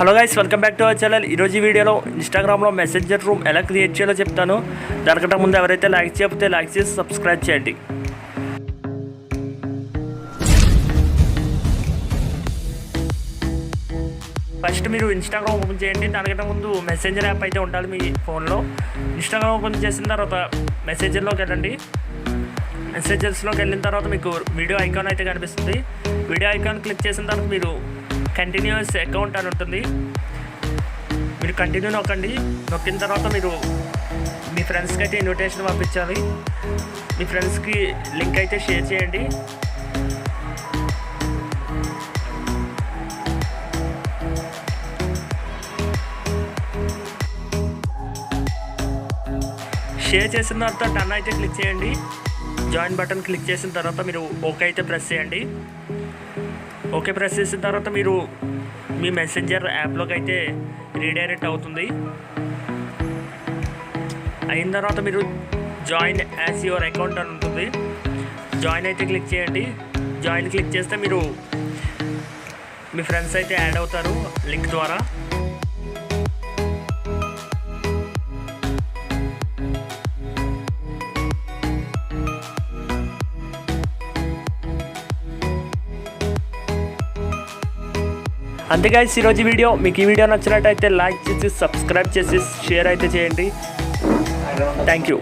Hello guys, welcome back to our channel. ఈరోజు ఈ వీడియోలో ఇన్స్టాగ్రామ్లో మెసెంజర్ రూమ్ ఎలా క్రియేట్ చేయాలో చెప్తాను. దానికంటే ముందు ఎవరైతే లైక్ చేయకపోతే లైక్ చేసి సబ్స్క్రైబ్ చేయండి. ఫస్ట్ మీరు ఇన్స్టాగ్రామ్ ఓపెన్ చేయండి. దానికంటే ముందు మెసెంజర్ యాప్ అయితే ఉండాలి మీ ఫోన్లో. ఇన్స్టాగ్రామ్ ఓపెన్ చేసిన తర్వాత మెసేంజర్లోకి వెళ్ళండి. మెసేజెస్లోకి వెళ్ళిన తర్వాత మీకు వీడియో ఐకాన్ అయితే కనిపిస్తుంది. వీడియో ఐకాన్ క్లిక్ చేసిన తర్వాత మీరు కంటిన్యూస్ అకౌంట్ అని ఉంటుంది. మీరు కంటిన్యూ నొక్కండి. నొక్కిన తర్వాత మీరు మీ ఫ్రెండ్స్కి అయితే ఇన్విటేషన్ పంపించాలి. మీ ఫ్రెండ్స్కి లింక్ అయితే షేర్ చేయండి. షేర్ చేసిన తర్వాత టర్న్ అయితే క్లిక్ చేయండి. జాయిన్ బటన్ క్లిక్ చేసిన తర్వాత మీరు ఓకే అయితే ప్రెస్ చేయండి. ఓకే ప్రెస్ చేసిన తర్వాత మీరు మీ మెసెంజర్ యాప్లోకి అయితే రీడైరెక్ట్ అవుతుంది. అయిన తర్వాత మీరు జాయిన్ యాజ్ యువర్ అకౌంట్ అని ఉంటుంది. జాయిన్ అయితే క్లిక్ చేయండి. జాయిన్ క్లిక్ చేస్తే మీరు మీ ఫ్రెండ్స్ అయితే యాడ్ అవుతారు లింక్ ద్వారా. అంతే గైస్, ఈరోజు వీడియో మీకు ఈ వీడియో నచ్చినట్టయితే లైక్ చేసి సబ్స్క్రైబ్ చేసి షేర్ అయితే చేయండి. Thank you.